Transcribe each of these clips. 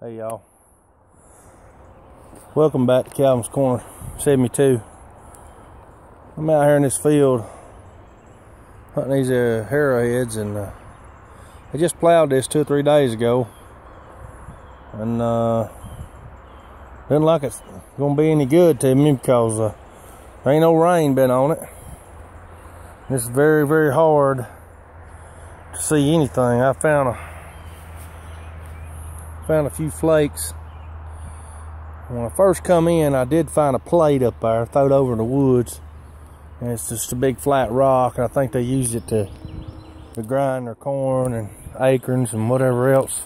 Hey y'all, welcome back to Calvin's Corner 72. I'm out here in this field hunting these arrowheads, and I just plowed this 2 or 3 days ago, and doesn't like it's gonna be any good to me because there ain't no rain been on it. It's very, very hard to see anything. I found a few flakes. When I first come in, I did find a plate up there, thrown over in the woods, and it's just a big flat rock, and I think they used it to grind their corn and acorns and whatever else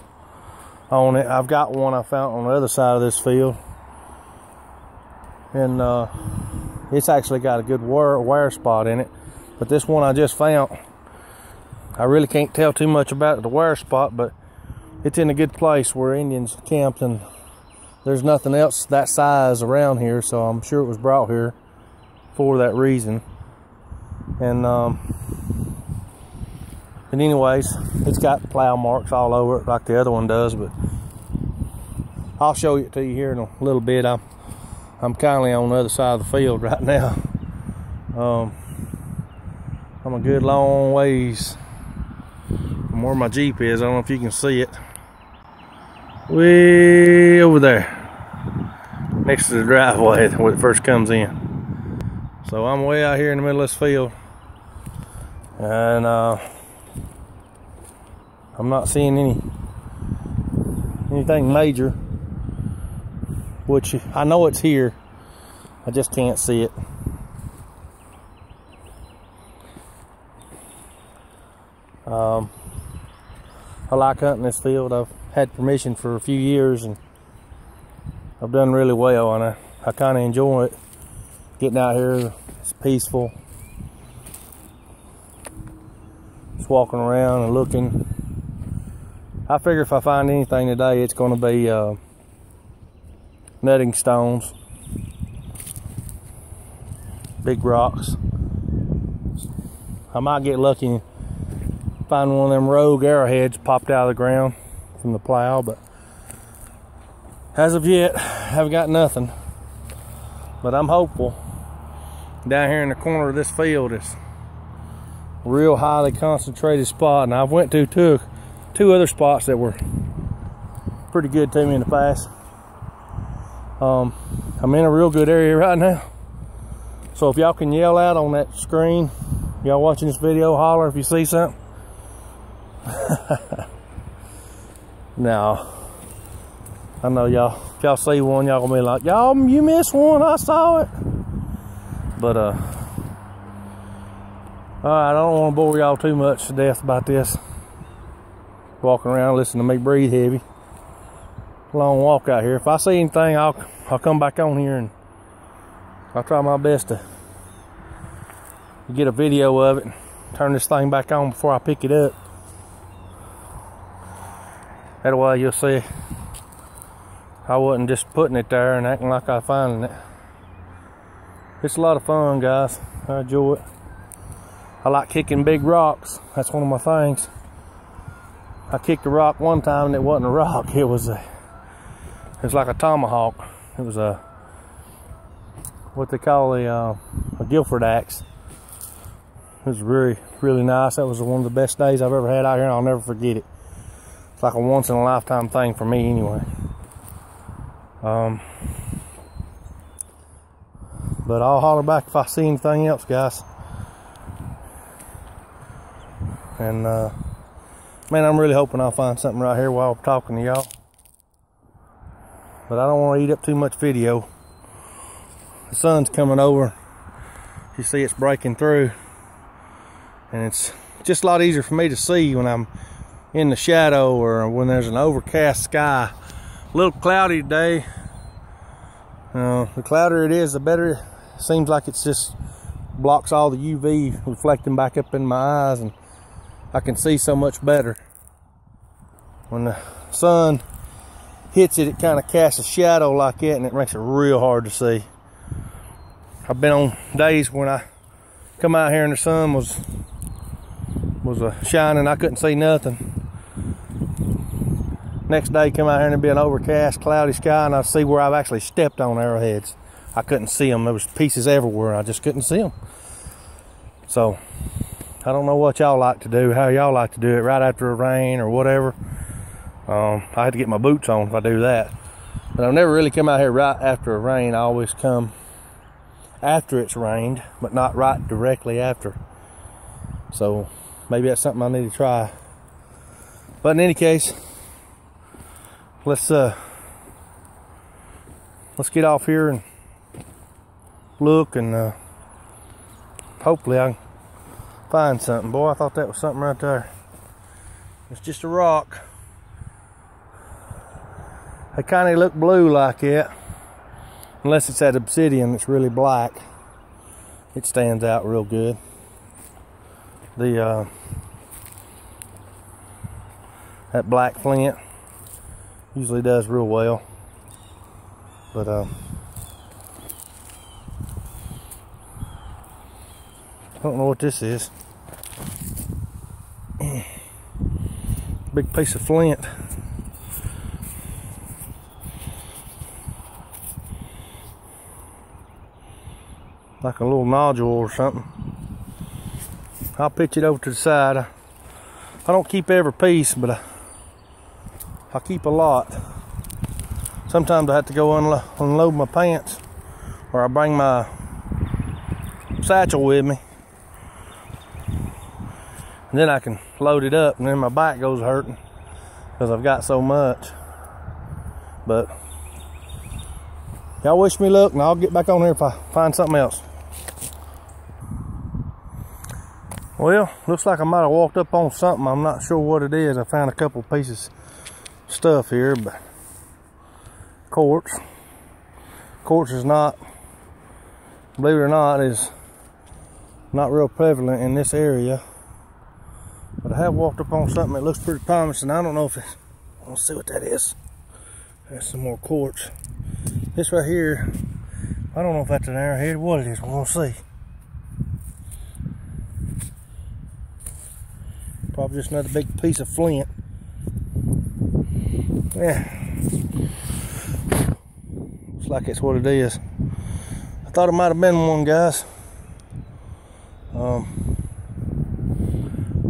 on it. I've got one I found on the other side of this field, and it's actually got a good wear spot in it, but this one I just found, I really can't tell too much about the wear spot, but it's in a good place where Indians camped, and there's nothing else that size around here, so I'm sure it was brought here for that reason. And anyways, it's got plow marks all over it like the other one does, but I'll show it to you here in a little bit. I'm kindly on the other side of the field right now. I'm a good long ways from where my Jeep is. I don't know if you can see it. Way over there, next to the driveway when it first comes in. So I'm way out here in the middle of this field, and I'm not seeing anything major, which I know it's here, I just can't see it. I like hunting this field. I've had permission for a few years, and I've done really well, and I kind of enjoy it. Getting out here, it's peaceful. Just walking around and looking. I figure if I find anything today, it's going to be nutting stones, big rocks. I might get lucky and find one of them rogue arrowheads popped out of the ground from the plow, but as of yet, I haven't got nothing. But I'm hopeful. Down here in the corner of this field is a real highly concentrated spot, and I've went to two other spots that were pretty good to me in the past. I'm in a real good area right now, so if y'all can yell out on that screen, y'all watching this video, holler if you see something. No, I know y'all, if y'all see one, y'all gonna be like, y'all, you missed one, I saw it. But alright, I don't want to bore y'all too much to death about this. Walking around, listening to me breathe heavy. Long walk out here. If I see anything, I'll come back on here, and I'll try my best to get a video of it and turn this thing back on before I pick it up. That way you'll see I wasn't just putting it there and acting like I was finding it. It's a lot of fun, guys. I enjoy it. I like kicking big rocks. That's one of my things. I kicked a rock one time, and it wasn't a rock. It was like a tomahawk. It was what they call a Guilford axe. It was really, really nice. That was one of the best days I've ever had out here, and I'll never forget it. It's like a once in a lifetime thing for me anyway. But I'll holler back if I see anything else, guys. And man, I'm really hoping I'll find something right here while I'm talking to y'all. But I don't want to eat up too much video. The sun's coming over. You see it's breaking through, and it's just a lot easier for me to see when I'm in the shadow or when there's an overcast sky. A little cloudy today. The cloudier it is, the better. It seems like it's just blocks all the UV reflecting back up in my eyes, and I can see so much better. When the sun hits it, it kind of casts a shadow like that, and it makes it real hard to see. I've been on days when I come out here and the sun was shining, I couldn't see nothing. Next day, come out here and it'd be an overcast, cloudy sky, and I'd see where I've actually stepped on arrowheads. I couldn't see them. There was pieces everywhere. I just couldn't see them. So, I don't know what y'all like to do, how y'all like to do it, right after a rain or whatever. I had to get my boots on if I do that. But I've never really come out here right after a rain. I always come after it's rained, but not right directly after. So, maybe that's something I need to try. But in any case, let's get off here and look, and hopefully I can find something. Boy, I thought that was something right there. It's just a rock. They kind of look blue like it, unless it's that obsidian that's really black. It stands out real good. That black flint usually does real well, but I don't know what this is. Big piece of flint. Like a little nodule or something. I'll pitch it over to the side. I don't keep every piece, but I keep a lot. Sometimes I have to go unload my pants, or I bring my satchel with me, and then I can load it up, and then my back goes hurting because I've got so much. But y'all wish me luck, and I'll get back on here if I find something else. Well, looks like I might have walked up on something. I'm not sure what it is. I found a couple pieces of stuff here, but quartz. Quartz is not, believe it or not, is not real prevalent in this area. But I have walked up on something that looks pretty promising. I don't know if it's, let's see what that is. There's some more quartz. This right here, I don't know if that's an arrowhead, what it is, we're gonna see. Probably just another big piece of flint. Yeah. Looks like it's what it is. I thought it might have been one, guys.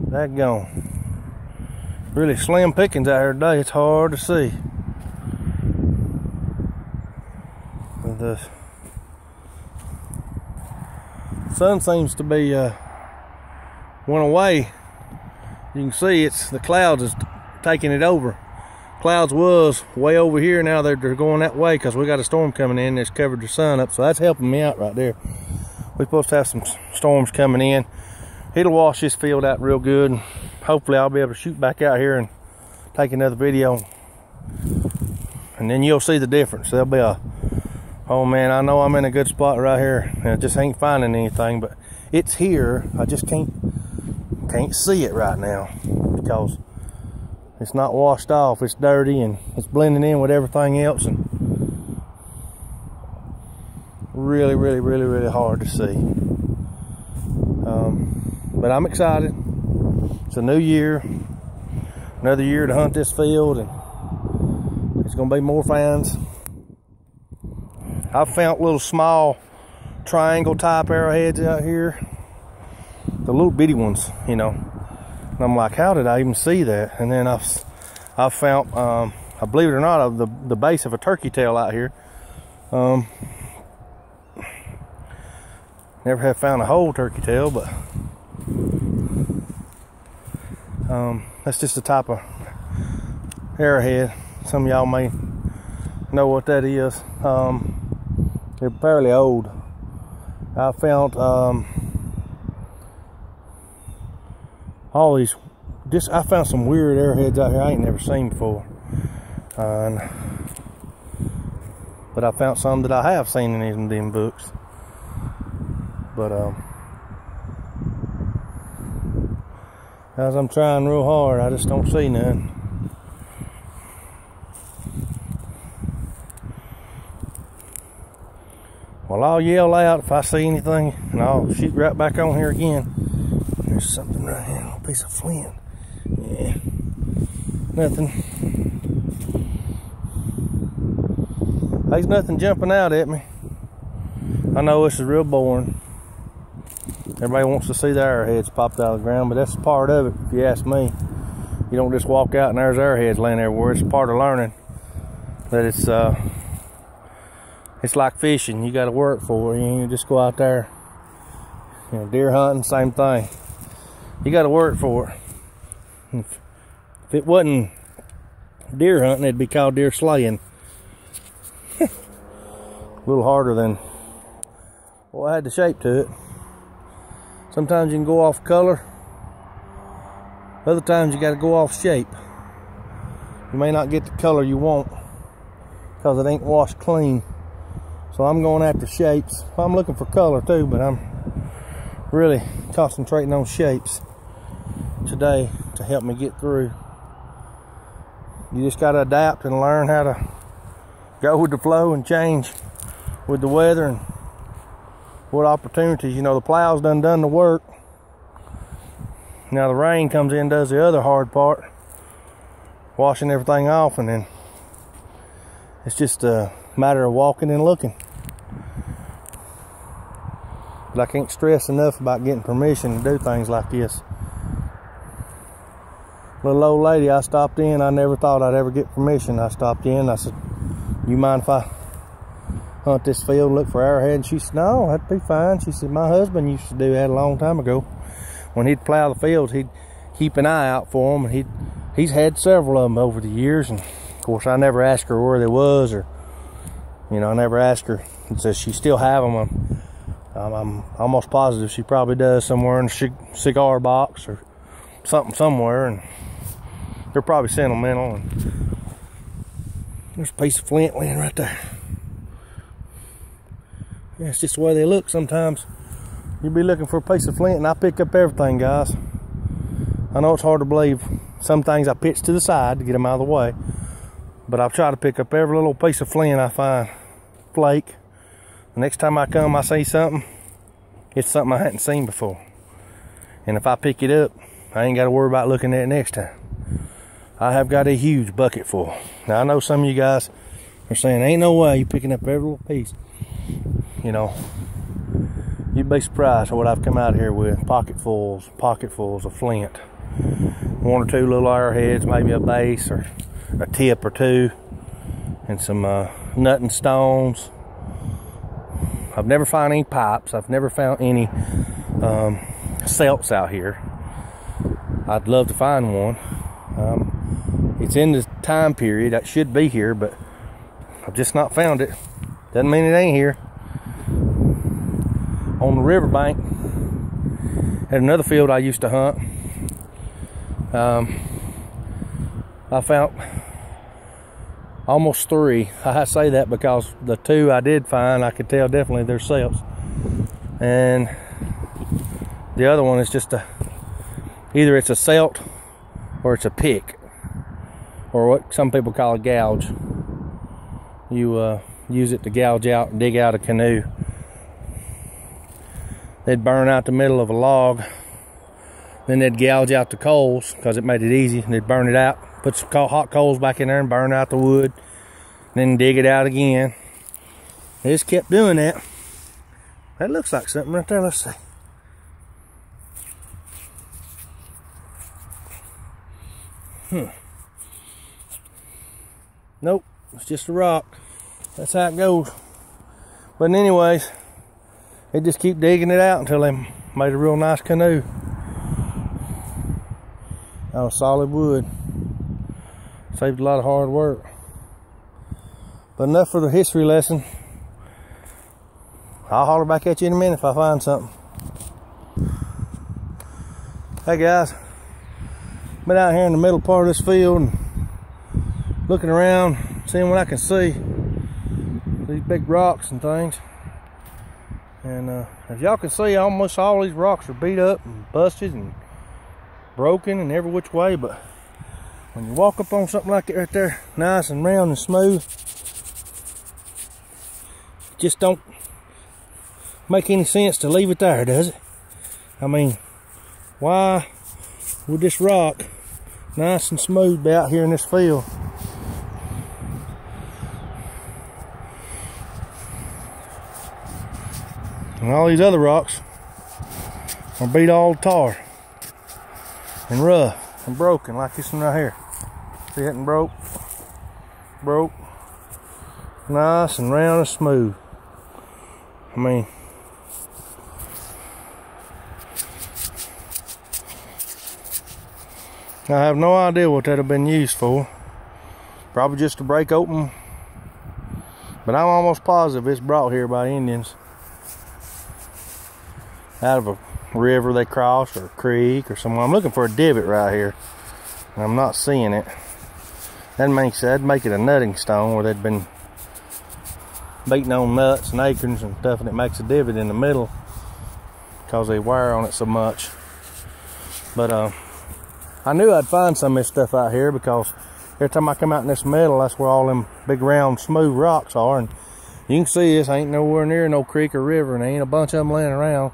That gone. Really slim pickings out here today. It's hard to see. The sun seems to be went away. You can see it's the clouds is taking it over. Clouds was way over here. Now they're going that way because we got a storm coming in that's covered the sun up. So that's helping me out right there. We're supposed to have some storms coming in. It'll wash this field out real good. Hopefully I'll be able to shoot back out here and take another video. And then you'll see the difference. There'll be a, oh man, I know I'm in a good spot right here. And I just ain't finding anything, but it's here. I just can't see it right now because it's not washed off. It's dirty and it's blending in with everything else, and really hard to see. But I'm excited. It's a new year, another year to hunt this field, and it's gonna be more finds. I've found little small triangle type arrowheads out here, the little bitty ones, you know. And I'm like, how did I even see that? And then I've found, I believe it or not, the base of a turkey tail out here. Never have found a whole turkey tail, but that's just the type of arrowhead. Some of y'all may know what that is. They're fairly old. I found all these, I found some weird arrowheads out here I ain't never seen before. But I found some that I have seen in them books. But guys, I'm trying real hard. I just don't see none. Well, I'll yell out if I see anything, and I'll shoot right back on here again. There's something right here, a piece of flint. Yeah, nothing. There's nothing jumping out at me. I know this is real boring. Everybody wants to see the arrowheads popped out of the ground, but that's part of it, if you ask me. You don't just walk out and there's arrowheads laying everywhere. It's part of learning that it's like fishing. You got to work for it. You just go out there. You know, deer hunting, same thing. You got to work for it. If it wasn't deer hunting, it'd be called deer slaying. A little harder than, well, I had the shape to it. Sometimes you can go off color. Other times you got to go off shape. You may not get the color you want because it ain't washed clean. So I'm going after shapes. Well, I'm looking for color too, but I'm really concentrating on shapes today to help me get through. You just got to adapt and learn how to go with the flow and change with the weather and what opportunities. You know, the plow's done the work. Now the rain comes in and does the other hard part, washing everything off, and then it's just a matter of walking and looking. But I can't stress enough about getting permission to do things like this. Little old lady I stopped in, I never thought I'd ever get permission. I stopped in, I said, you mind if I hunt this field and look for arrowheads? She said, no, that'd be fine. She said, my husband used to do that a long time ago. When he'd plow the fields, he'd keep an eye out for them, and he's had several of them over the years. And of course, I never asked her where they was, or I never asked her. Does she still have them? I'm almost positive she probably does, somewhere in a cigar box or something somewhere, and they're probably sentimental. And there's a piece of flint laying right there. Yeah, it's just the way they look sometimes. You'll be looking for a piece of flint, and I pick up everything, guys. I know it's hard to believe. Some things I pitch to the side to get them out of the way, but I'll try to pick up every little piece of flint I find. Flake. The next time I come, I see something. It's something I hadn't seen before. And if I pick it up, I ain't got to worry about looking at it next time. I have got a huge bucket full. Now, I know some of you guys are saying, ain't no way you picking up every little piece. You'd be surprised at what I've come out here with. Pocketfuls of flint. One or two little arrowheads, maybe a base or a tip or two, and some nut and stones. I've never found any pipes. I've never found any celts out here. I'd love to find one. It's in the time period that should be here, but I've just not found it. Doesn't mean it ain't here. On the riverbank at another field I used to hunt, I found almost 3. I say that because the 2 I did find, I could tell definitely they're celts, and the other one is just either it's a celt or it's a pick, or what some people call a gouge. You use it to gouge out and dig out a canoe. They'd burn out the middle of a log, then they'd gouge out the coals because it made it easy, and they'd burn it out, put some hot coals back in there and burn out the wood, then dig it out again. They just kept doing that. That looks like something right there. Let's see. Nope, it's just a rock. That's how it goes. But anyways, they just keep digging it out until they made a real nice canoe out of solid wood. Saved a lot of hard work. But enough for the history lesson. I'll holler back at you in a minute if I find something. Hey guys, been out here in the middle part of this field and looking around, seeing what I can see. These big rocks and things. And as y'all can see, almost all these rocks are beat up and busted and broken and every which way. But when you walk up on something like it right there, nice and round and smooth, it just don't make any sense to leave it there, does it? I mean, why would this rock, nice and smooth, be out here in this field? And all these other rocks are beat all tar and rough and broken, like this one right here. See it and broke, nice and round and smooth. I mean, I have no idea what that have been used for. Probably just to break open, but I'm almost positive it's brought here by Indians out of a river they crossed, or a creek or somewhere. I'm looking for a divot right here and I'm not seeing it. That'd make it a nutting stone where they'd been beating on nuts and acorns and stuff, and it makes a divot in the middle because they wear on it so much. But I knew I'd find some of this stuff out here, because every time I come out in this middle, that's where all them big round smooth rocks are. And you can see this ain't nowhere near no creek or river, and there ain't a bunch of them laying around.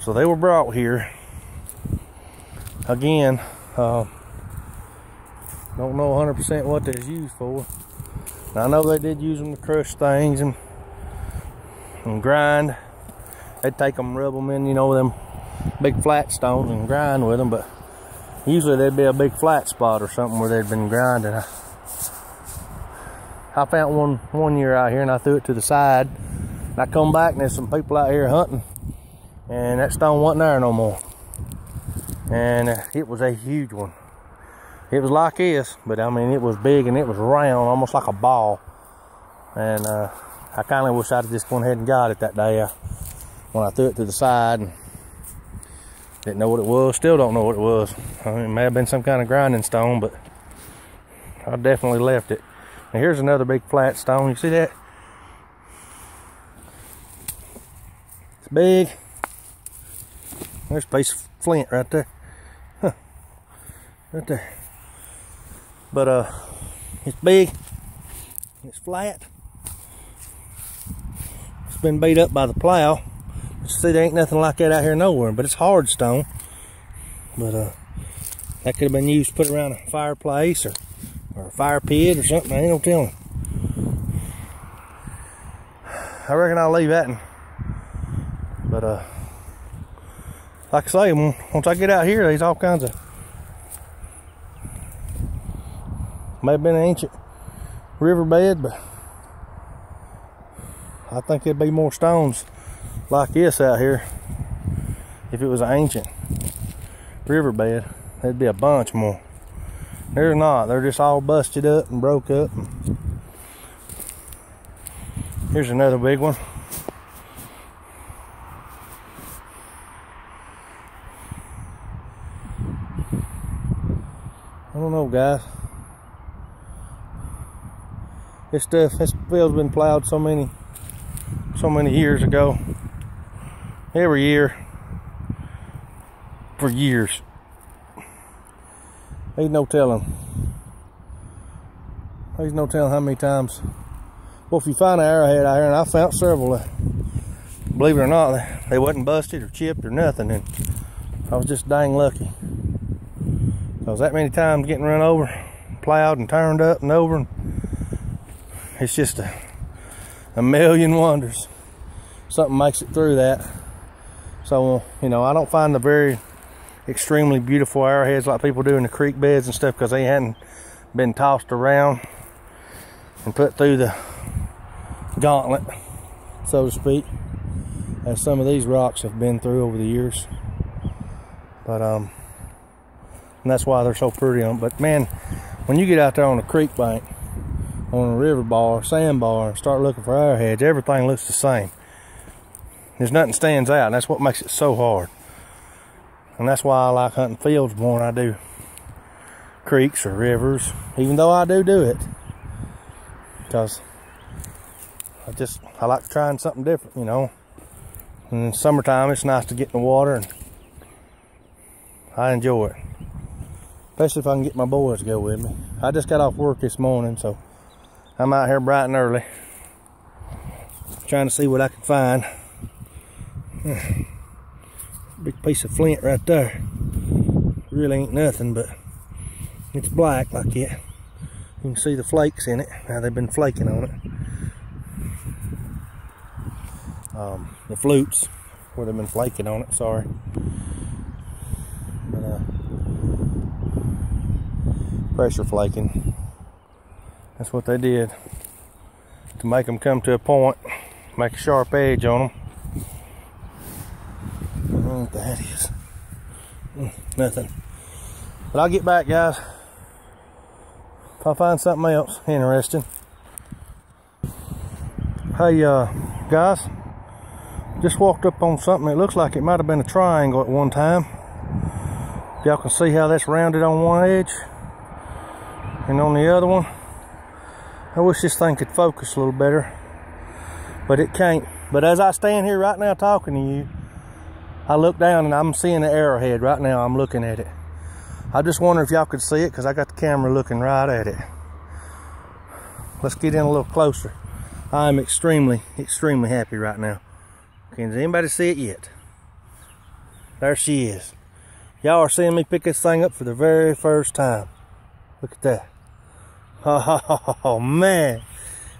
So they were brought here. Again, don't know 100% what they're used for. I know they did use them to crush things and grind. They'd take them, rub them in, you know, them big flat stones and grind with them, but usually there'd be a big flat spot or something where they'd been grinding. I found one year out here, and I threw it to the side. And I come back and there's some people out here hunting, and that stone wasn't there no more. And it was a huge one. It was like this, but I mean, it was big and it was round, almost like a ball. And I kind of wish I'd just went ahead and got it that day when I threw it to the side and didn't know what it was. Still don't know what it was. I mean, it may have been some kind of grinding stone, but I definitely left it. And here's another big flat stone. You see that? It's big. There's a piece of flint right there. Huh. Right there. But it's big, it's flat, it's been beat up by the plow. You see, there ain't nothing like that out here nowhere, but it's hard stone. But that could have been used to put around a fireplace or a fire pit or something. I ain't no telling. I reckon I'll leave that. But like I say, once I get out here, there's all kinds of, may have been an ancient riverbed, but I think there'd be more stones like this out here if it was an ancient riverbed. There'd be a bunch more. They're not. They're just all busted up and broke up. Here's another big one. I don't know, guys. This field's been plowed so many years ago. Every year for years. There's no telling. There's no telling how many times. Well, if you find an arrowhead out here, and I found several, believe it or not, they wasn't busted or chipped or nothing, and I was just dang lucky. Because that many times getting run over, plowed and turned up and over, and it's just a million wonders something makes it through that. So, you know, I don't find the very extremely beautiful arrowheads like people do in the creek beds and stuff, because they hadn't been tossed around and put through the gauntlet, so to speak, as some of these rocks have been through over the years. But and that's why they're so pretty on. But man, when you get out there on a creek bank, on a river bar, sandbar, and start looking for arrowheads, everything looks the same. There's nothing stands out, and that's what makes it so hard. And that's why I like hunting fields more than I do creeks or rivers, even though I do it. Because I like trying something different, you know. And in summertime, it's nice to get in the water, and I enjoy it. Especially if I can get my boys to go with me. I just got off work this morning, so I'm out here bright and early, trying to see what I can find. Big piece of flint right there. Really ain't nothing, but it's black like it. You can see the flakes in it. Now they've been flaking on it. the flutes where they've been flaking on it, sorry. But, pressure flaking. That's what they did to make them come to a point, make a sharp edge on them. I don't know what that is. Nothing. But I'll get back, guys, if I find something else interesting. Hey, guys, just walked up on something. It looks like it might have been a triangle at one time. Y'all can see how that's rounded on one edge and on the other one. I wish this thing could focus a little better, but it can't. But as I stand here right now talking to you, I look down and I'm seeing the arrowhead right now. I'm looking at it. I just wonder if y'all could see it, because I got the camera looking right at it. Let's get in a little closer. I'm extremely, extremely happy right now. Can anybody see it yet? There she is. Y'all are seeing me pick this thing up for the very first time. Look at that. Oh man,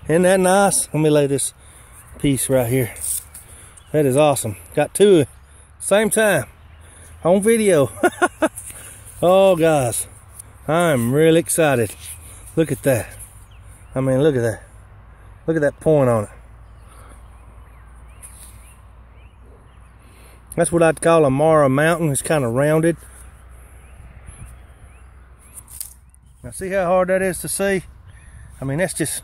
isn't that nice? Let me lay this piece right here. That is awesome. Got two at the same time on video. Oh guys, I'm really excited. Look at that. I mean, look at that. Look at that point on it. That's what I'd call a Mara mountain. It's kind of rounded. Now see how hard that is to see? I mean, that's just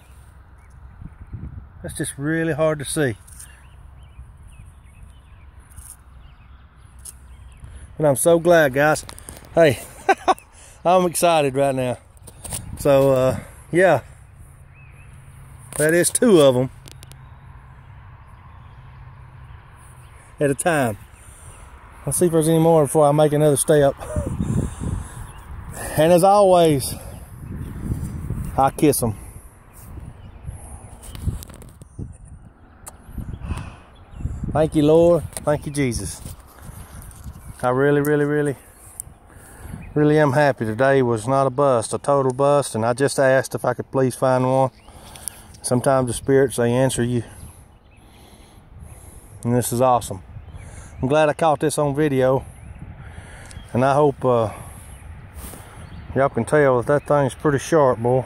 really hard to see. And I'm so glad, guys. Hey, I'm excited right now. So, yeah. That is two of them at a time. Let's see if there's any more before I make another step. And as always, I kiss them. Thank you, Lord. Thank you, Jesus. I really, really, really, really am happy. Today was not a bust, a total bust, and I just asked if I could please find one. Sometimes the spirits, they answer you. And this is awesome. I'm glad I caught this on video. And I hope y'all can tell that thing's pretty sharp, boy.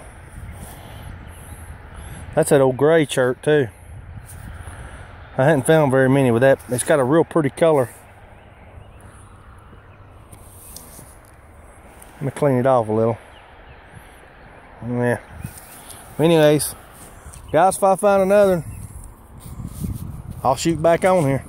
That's that old gray chirp too. I hadn't found very many with that. It's got a real pretty color. Let me clean it off a little. Yeah. Anyways, guys, if I find another, I'll shoot back on here.